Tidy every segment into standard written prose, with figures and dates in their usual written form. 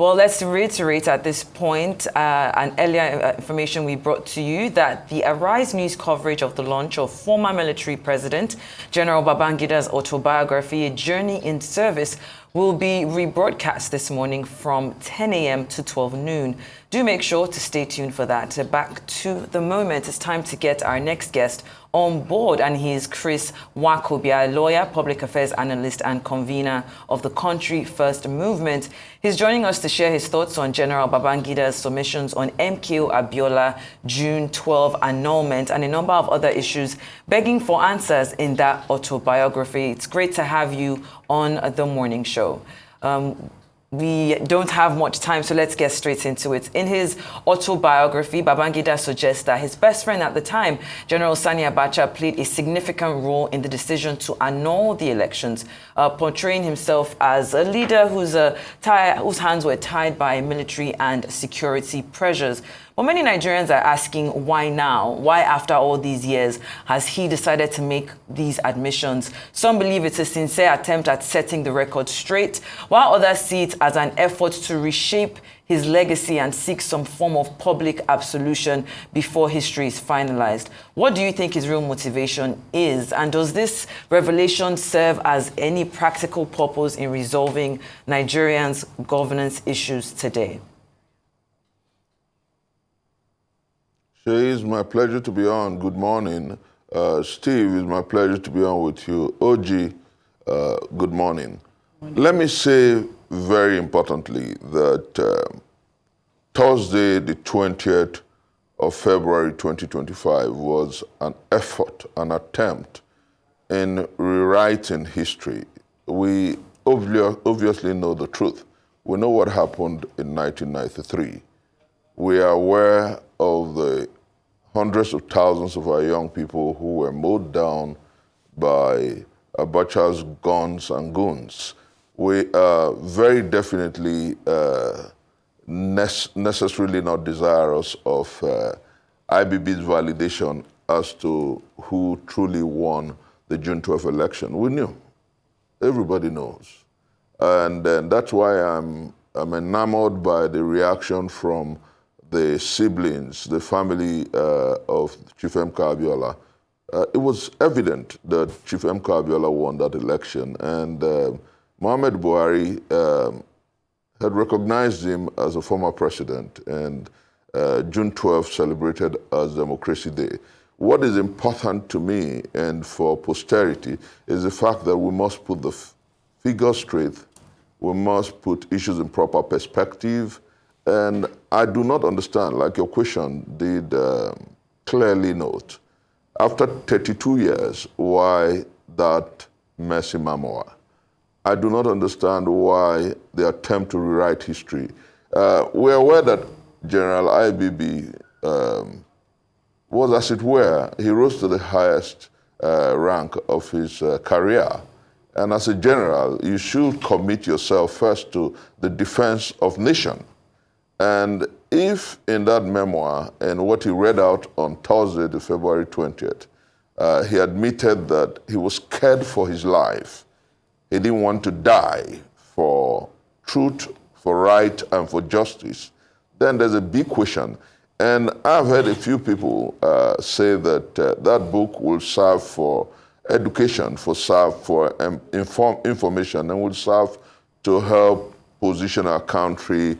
Well, let's reiterate at this point an earlier information we brought to you that the Arise News coverage of the launch of former military president General Babangida's autobiography, A Journey in Service, will be rebroadcast this morning from 10 a.m. to 12 noon. Do make sure to stay tuned for that. Back to the moment, it's time to get our next guest on board, and he is Chris Nwakobia, a lawyer, public affairs analyst, and convener of the Country First Movement. He's joining us to share his thoughts on General Babangida's submissions on MKO Abiola, June 12 annulment, and a number of other issues, begging for answers in that autobiography. It's great to have you on the morning show. We don't have much time, so let's get straight into it. In his autobiography, Babangida suggests that his best friend at the time, General Sani Abacha, played a significant role in the decision to annul the elections, portraying himself as a leader whose hands were tied by military and security pressures. But many Nigerians are asking why now? Why after all these years has he decided to make these admissions? Some believe it's a sincere attempt at setting the record straight, while others see it as an effort to reshape his legacy and seek some form of public absolution before history is finalized. What do you think his real motivation is? And does this revelation serve as any practical purpose in resolving Nigerians' governance issues today? It's my pleasure to be on. Good morning. Steve, it's my pleasure to be on with you. OG, good morning. Let me say very importantly that Thursday, the 20th of February 2025 was an effort, an attempt in rewriting history. We obviously know the truth. We know what happened in 1993. We are aware of the hundreds of thousands of our young people who were mowed down by Abacha's guns and goons. We are very definitely necessarily not desirous of IBB's validation as to who truly won the June 12 election. We knew. Everybody knows. And that's why I'm enamored by the reaction from the siblings, the family of Chief MKO Abiola. It was evident that Chief MKO Abiola won that election, and Muhammad Buhari had recognized him as a former president, and June 12 celebrated as Democracy Day. What is important to me and for posterity is the fact that we must put the figures straight, we must put issues in proper perspective, and I do not understand, like your question did clearly note, after 32 years, why that messy memoir? I do not understand why the attempt to rewrite history. We're aware that General IBB was, as it were, he rose to the highest rank of his career. And as a general, you should commit yourself first to the defense of nation. And if in that memoir and what he read out on Thursday, the February 20th, he admitted that he was scared for his life, he didn't want to die for truth, for right, and for justice, then there's a big question. And I've heard a few people say that that book will serve for education, serve for information, and will serve to help position our country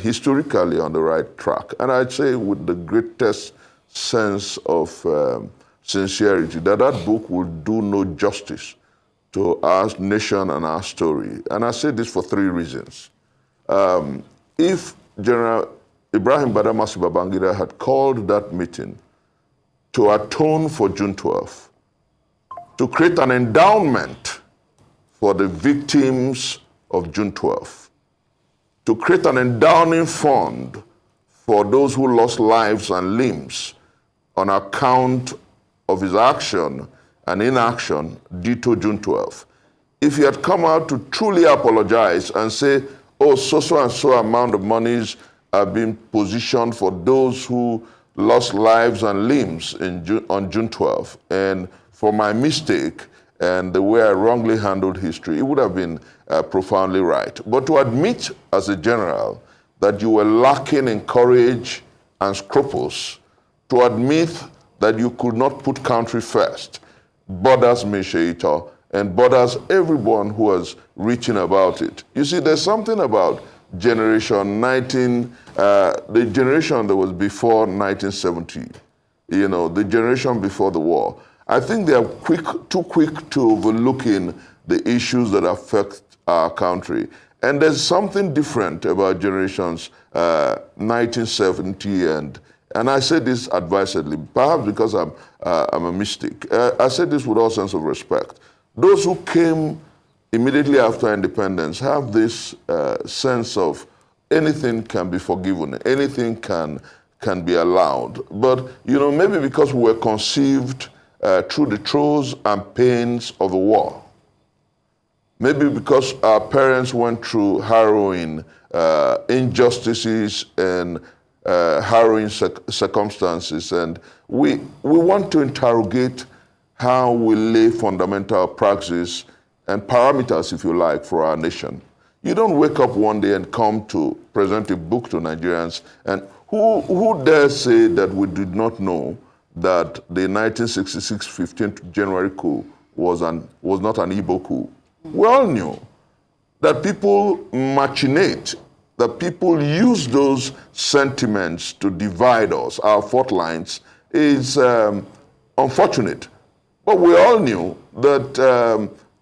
historically on the right track. And I'd say with the greatest sense of sincerity that that book will do no justice to our nation and our story. And I say this for three reasons. If General Ibrahim Babangida had called that meeting to atone for June 12, to create an endowment for the victims of June 12, to create an endowing fund for those who lost lives and limbs on account of his action and inaction due to June 12. If he had come out to truly apologize and say, oh, so and so amount of monies are being positioned for those who lost lives and limbs on June 12, and for my mistake, and the way I wrongly handled history, it would have been profoundly right. But to admit as a general that you were lacking in courage and scruples, to admit that you could not put country first, borders Mesheita, and borders everyone who was reaching about it. You see, there's something about generation the generation that was before 1970, you know, the generation before the war. I think they are too quick to overlooking the issues that affect our country. And there's something different about generations 1970 and I say this advisedly, perhaps because I'm a mystic. I say this with all sense of respect. Those who came immediately after independence have this sense of anything can be forgiven, anything can be allowed. But, you know, maybe because we were conceived through the throes and pains of the war. Maybe because our parents went through harrowing injustices and harrowing circumstances, and we want to interrogate how we lay fundamental praxis and parameters, if you like, for our nation. You don't wake up one day and come to present a book to Nigerians, and who dares say that we did not know that the 1966 15th January coup was not an Igbo coup? We all knew that people machinate, that people use those sentiments to divide us, our fault lines, is unfortunate. But we all knew that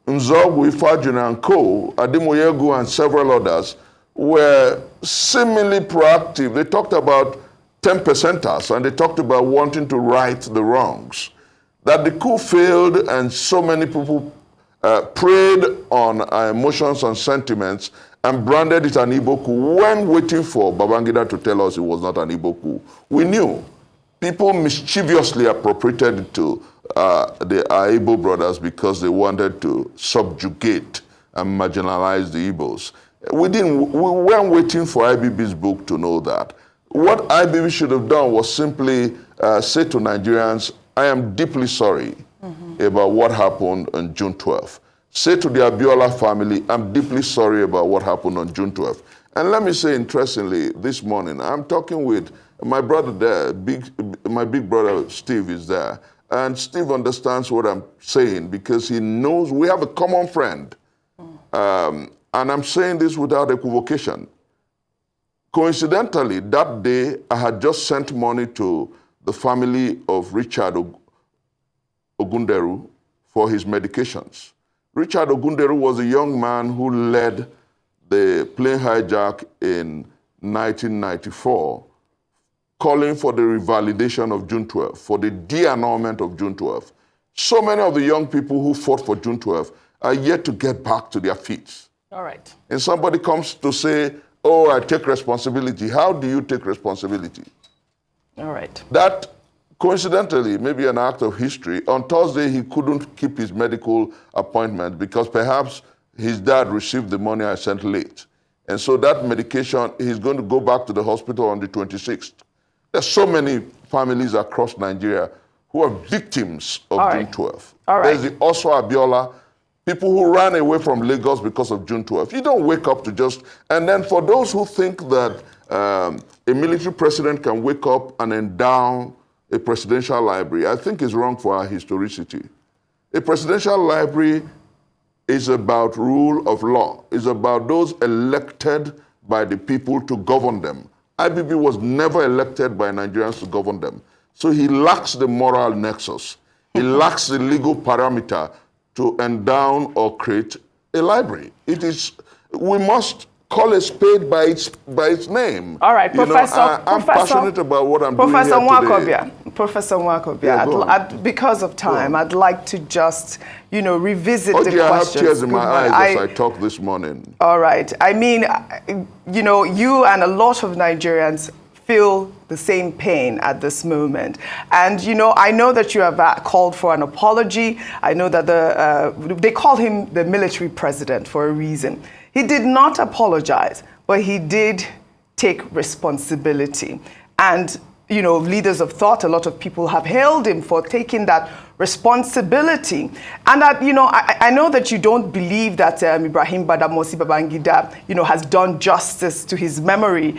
Nzogwu, Ifajuna and Co., Ademoyegu and several others were seemingly proactive. They talked about 10%ers and they talked about wanting to right the wrongs. That the coup failed and so many people preyed on our emotions and sentiments and branded it an Igbo coup when waiting for Babangida to tell us it was not an Igbo coup. We knew. People mischievously appropriated it to our Igbo brothers because they wanted to subjugate and marginalize the Igbos. We weren't waiting for IBB's book to know that. What IBB should have done was simply say to Nigerians, I am deeply sorry about what happened on June 12th. Say to the Abiola family, I'm deeply sorry about what happened on June 12th. And let me say, interestingly, this morning, I'm talking with my brother there, my big brother Steve is there. And Steve understands what I'm saying because he knows we have a common friend. And I'm saying this without equivocation. Coincidentally, that day, I had just sent money to the family of Richard Ogunderu for his medications. Richard Ogunderu was a young man who led the plane hijack in 1994, calling for the revalidation of June 12th, for the de-annulment of June 12th. So many of the young people who fought for June 12th are yet to get back to their feet. All right. And somebody comes to say, oh, I take responsibility. How do you take responsibility? All right. That, coincidentally, maybe an act of history. On Thursday, he couldn't keep his medical appointment because perhaps his dad received the money I sent late. And so that medication, he's going to go back to the hospital on the 26th. There's so many families across Nigeria who are victims of June 12th. All right. There's the also Abiola, people who ran away from Lagos because of June 12th. You don't wake up to just... And then for those who think that a military president can wake up and endow a presidential library, I think is wrong for our historicity. A presidential library is about rule of law. It's about those elected by the people to govern them. IBB was never elected by Nigerians to govern them. So he lacks the moral nexus. He lacks the legal parameter to endow or create a library. It is, we must call a spade by its name. All right, Professor. I'm passionate about what I'm doing here today. Professor Nwakobia, because of time, I'd like to just, revisit the questions. I have tears in my eyes as I talk this morning. All right. I mean, you and a lot of Nigerians feel the same pain at this moment. And, I know that you have called for an apology. I know that they call him the military president for a reason. He did not apologize, but he did take responsibility. And, leaders of thought, a lot of people have hailed him for taking that responsibility. And that, I know that you don't believe that Ibrahim Babangida, has done justice to his memory,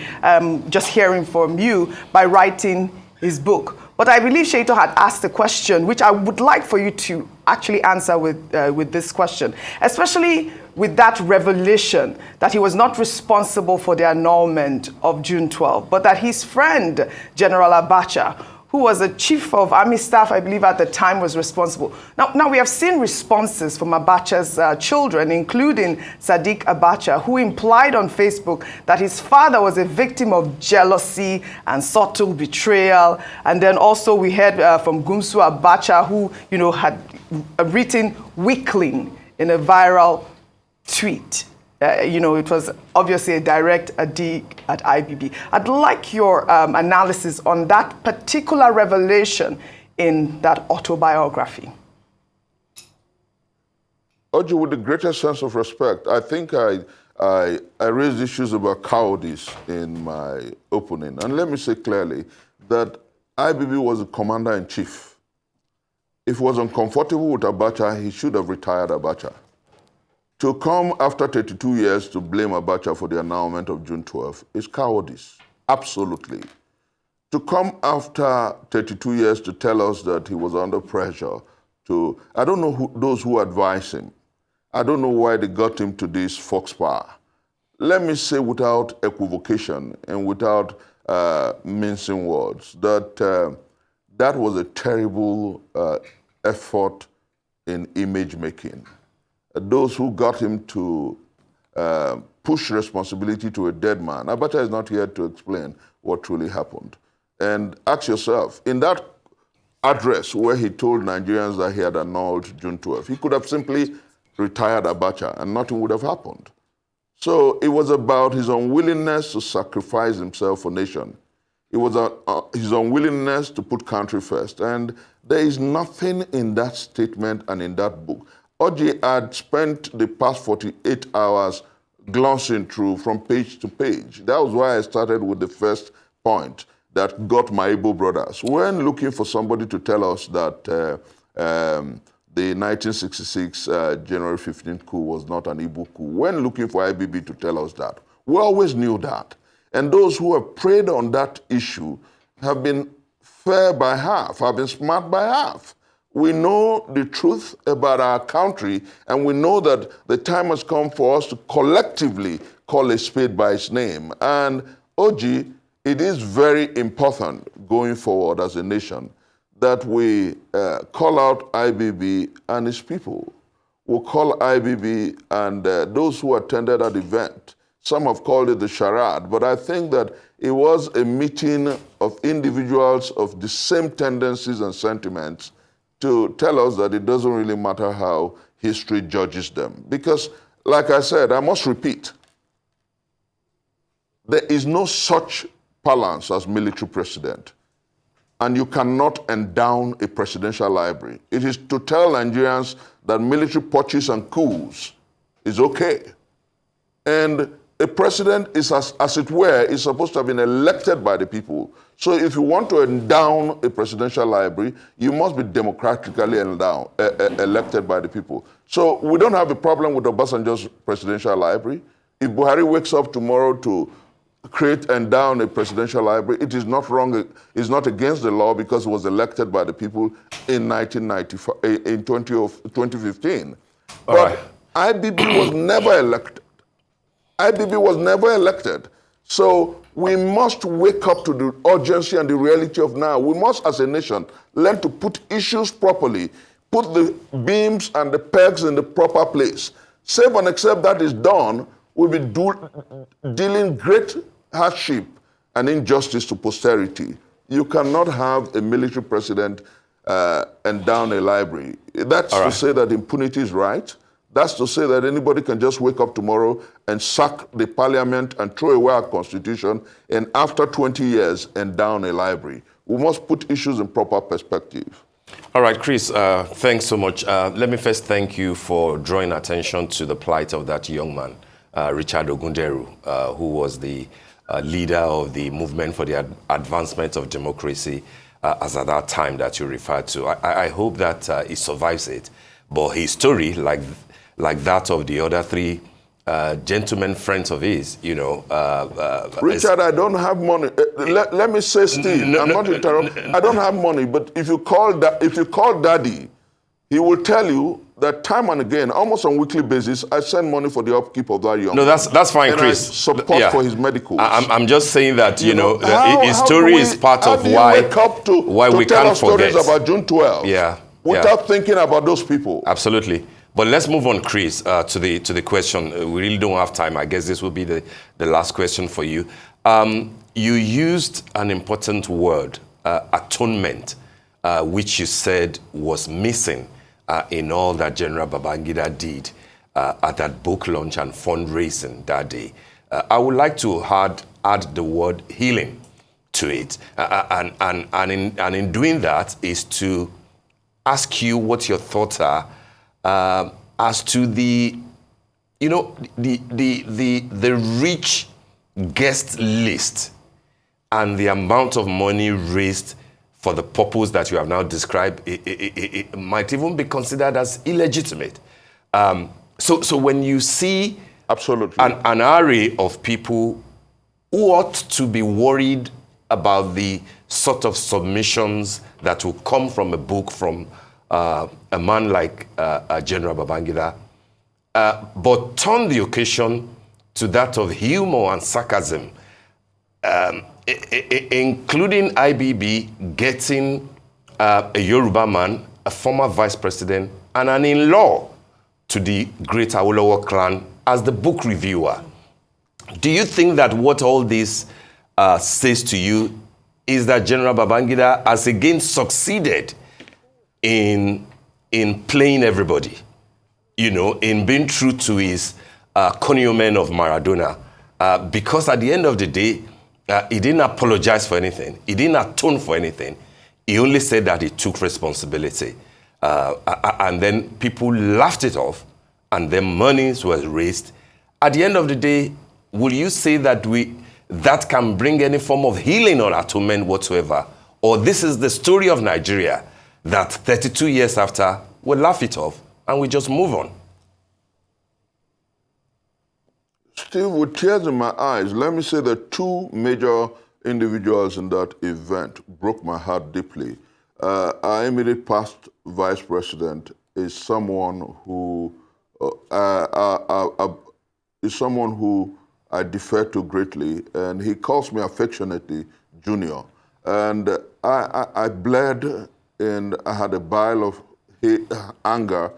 just hearing from you by writing his book. But I believe Shaito had asked a question, which I would like for you to actually answer with this question, especially with that revelation that he was not responsible for the annulment of June 12, but that his friend, General Abacha, who was a chief of army staff, I believe at the time, was responsible. Now we have seen responses from Abacha's children, including Sadiq Abacha, who implied on Facebook that his father was a victim of jealousy and subtle betrayal. And then also we heard from Gumsu Abacha, who, had written weakling in a viral tweet. It was obviously a direct dig at IBB. I'd like your analysis on that particular revelation in that autobiography. Oji, with the greatest sense of respect, I think I raised issues about cowardice in my opening. And let me say clearly that IBB was the commander-in-chief. If he was uncomfortable with Abacha, he should have retired Abacha. To come after 32 years to blame Abacha for the annulment of June 12 is cowardice, absolutely. To come after 32 years to tell us that he was under pressure I don't know those who advised him. I don't know why they got him to this foxfire. Let me say without equivocation and without mincing words that that was a terrible effort in image making. Those who got him to push responsibility to a dead man. Abacha is not here to explain what truly happened. And ask yourself, in that address where he told Nigerians that he had annulled June 12, he could have simply retired Abacha and nothing would have happened. So it was about his unwillingness to sacrifice himself for nation. It was his unwillingness to put country first. And there is nothing in that statement and in that book. Oji had spent the past 48 hours glancing through from page to page. That was why I started with the first point that got my Igbo brothers. When looking for somebody to tell us that the 1966 January 15th coup was not an Igbo coup, when looking for IBB to tell us that, we always knew that. And those who have preyed on that issue have been fair by half, have been smart by half. We know the truth about our country, and we know that the time has come for us to collectively call a spade by its name. And Oji, it is very important going forward as a nation that we call out IBB and its people. We'll call IBB and those who attended that event. Some have called it the charade, but I think that it was a meeting of individuals of the same tendencies and sentiments to tell us that it doesn't really matter how history judges them. Because, like I said, I must repeat, there is no such balance as military president. And you cannot endow a presidential library. It is to tell Nigerians that military purchase and coups is okay. And a president is, as it were, is supposed to have been elected by the people. So if you want to endow a presidential library, you must be democratically elected by the people. So we don't have a problem with Obasanjo's presidential library. If Buhari wakes up tomorrow to create and endow a presidential library, it is not wrong, it's not against the law because it was elected by the people in 2015. All right. IBB was never elected. IBB was never elected. So we must wake up to the urgency and the reality of now. We must, as a nation, learn to put issues properly, put the beams and the pegs in the proper place. Save and except that is done, we'll be dealing great hardship and injustice to posterity. You cannot have a military president endow a library. That's to say that impunity is right. That's to say that anybody can just wake up tomorrow and sack the parliament and throw away our constitution and after 20 years endow a library. We must put issues in proper perspective. All right, Chris, thanks so much. Let me first thank you for drawing attention to the plight of that young man, Richard Ogunderu, who was the leader of the movement for the advancement of democracy, as at that time that you referred to. I hope that he survives it. But his story, like that of the other three gentlemen friends of his, Richard, I don't have money. Let me say, Steve, I'm not interrupting. I don't have money, but if you call Daddy, he will tell you that time and again, almost on a weekly basis, I send money for the upkeep of that young man. No, that's fine, and Chris. I support for his medicals. I'm just saying that, his how story do we, is part how of do you why, wake up to we tell can't us stories forget. about June 12th without thinking about those people. Absolutely. But let's move on, Chris, to the question. We really don't have time. I guess this will be the last question for you. You used an important word, atonement, which you said was missing in all that General Babangida did at that book launch and fundraising that day. I would like to add the word healing to it. And in doing that is to ask you what your thoughts are as to the rich guest list and the amount of money raised for the purpose that you have now described. It might even be considered as illegitimate. So when you see absolutely an array of people who ought to be worried about the sort of submissions that will come from a book from a man like General Babangida, but turn the occasion to that of humor and sarcasm, including IBB getting a Yoruba man, a former vice president, and an in-law to the Great Awolowo clan as the book reviewer. Do you think that what all this says to you is that General Babangida has again succeeded in playing everybody, in being true to his cognomen of Maradona? Because at the end of the day, he didn't apologize for anything. He didn't atone for anything. He only said that he took responsibility. And then people laughed it off, and then monies was raised. At the end of the day, will you say that that can bring any form of healing or atonement whatsoever? Or this is the story of Nigeria that 32 years after, we'll laugh it off and we just move on? Steve, with tears in my eyes, let me say that two major individuals in that event broke my heart deeply. Our immediate past vice president is someone who I defer to greatly, and he calls me affectionately Junior. And I bled, and I had a bile of anger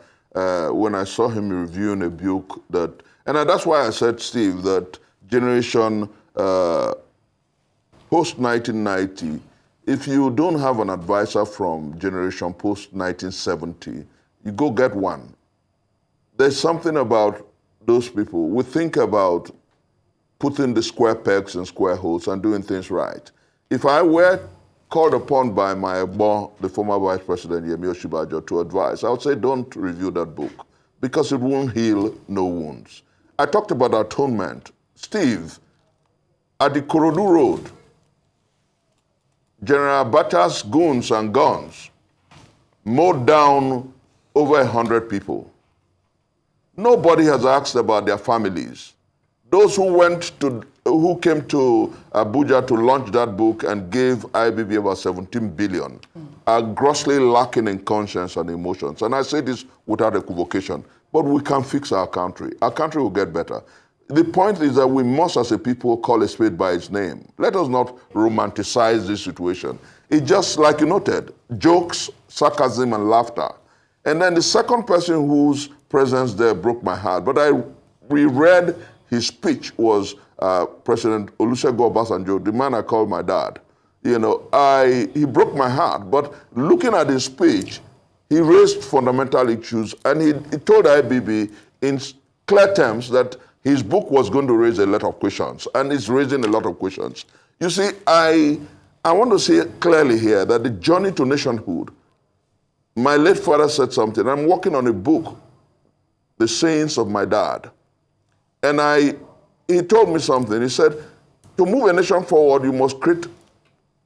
when I saw him reviewing a book that, and that's why I said, Steve, that generation post-1990, if you don't have an advisor from generation post-1970, you go get one. There's something about those people. We think about putting the square pegs in square holes and doing things right. If I were called upon by my Ebo, the former vice president, Yemi Osinbajo, to advise, I would say don't review that book because it won't heal no wounds. I talked about atonement. Steve, at the Korodu Road, General Abacha's goons and guns mowed down over 100 people. Nobody has asked about their families. Those who came to Abuja to launch that book and gave IBB about 17 billion are grossly lacking in conscience and emotions. And I say this without equivocation, but we can fix our country. Our country will get better. The point is that we must, as a people, call a spade by its name. Let us not romanticize this situation. It's just, like you noted, jokes, sarcasm, and laughter. And then the second person whose presence there broke my heart, but I reread his speech, was President Olusegun Obasanjo, the man I call my dad. He broke my heart, but looking at his speech, he raised fundamental issues, and he told IBB in clear terms that his book was going to raise a lot of questions, and it's raising a lot of questions. You see, I want to say clearly here that the journey to nationhood, my late father said something. I'm working on a book, The Sayings of My Dad. And he told me something. He said, to move a nation forward, you must create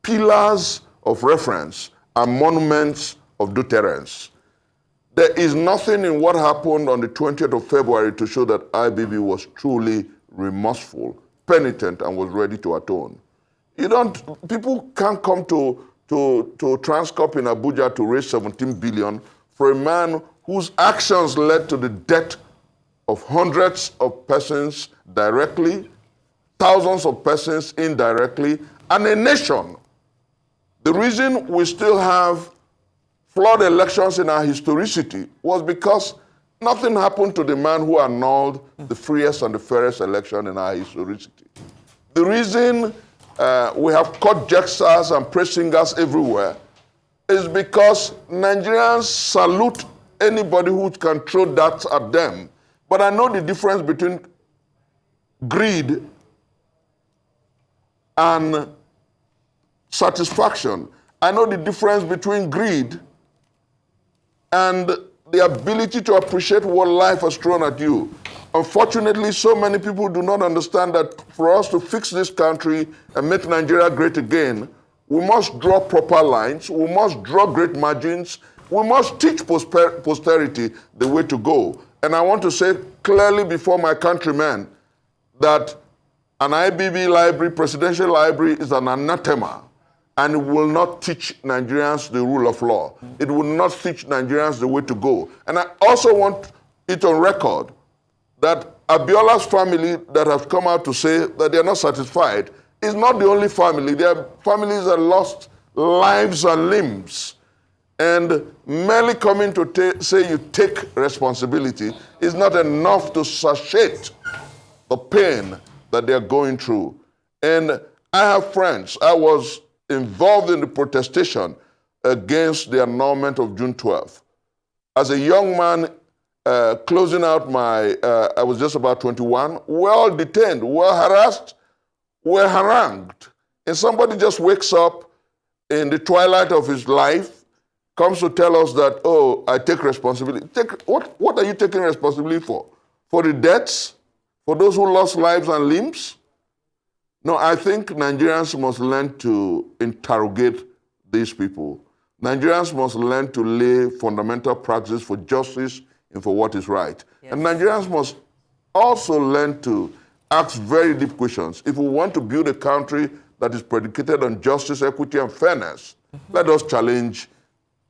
pillars of reference and monuments of deterrence. There is nothing in what happened on the 20th of February to show that IBB was truly remorseful, penitent, and was ready to atone. People can't come to Transcorp in Abuja to raise 17 billion for a man whose actions led to the death of hundreds of persons directly, thousands of persons indirectly, and a nation. The reason we still have flawed elections in our historicity was because nothing happened to the man who annulled the freest and the fairest election in our historicity. The reason we have court jesters and praise singers everywhere is because Nigerians salute anybody who can throw darts at them. But I know the difference between greed and satisfaction. I know the difference between greed and the ability to appreciate what life has thrown at you. Unfortunately, so many people do not understand that for us to fix this country and make Nigeria great again, we must draw proper lines, we must draw great margins, we must teach posterity the way to go. And I want to say clearly before my countrymen that an IBB library, presidential library, is an anathema, and it will not teach Nigerians the rule of law. It will not teach Nigerians the way to go. And I also want it on record that Abiola's family that have come out to say that they are not satisfied is not the only family. There are families that lost lives and limbs. And merely coming to say you take responsibility is not enough to satiate the pain that they're going through. And I have friends. I was involved in the protestation against the annulment of June 12th. As a young man closing out I was just about 21, we're all detained, we're harassed, we're harangued. And somebody just wakes up in the twilight of his life, comes to tell us that, oh, I take responsibility. What are you taking responsibility for? For the deaths? For those who lost lives and limbs? No, I think Nigerians must learn to interrogate these people. Nigerians must learn to lay fundamental practice for justice and for what is right. Yes. And Nigerians must also learn to ask very deep questions. If we want to build a country that is predicated on justice, equity, and fairness, let us challenge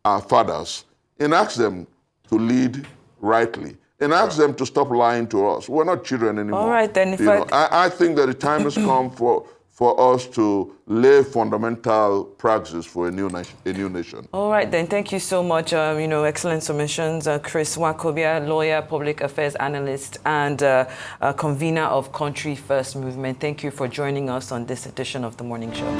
our fathers and ask them to lead rightly and ask them to stop lying to us. We're not children anymore. All right, then. I think that the time has come for us to lay fundamental practices for a new nation. All right, then. Thank you so much. Excellent submissions. Chris Nwakobia, lawyer, public affairs analyst, and convener of Country First Movement. Thank you for joining us on this edition of The Morning Show.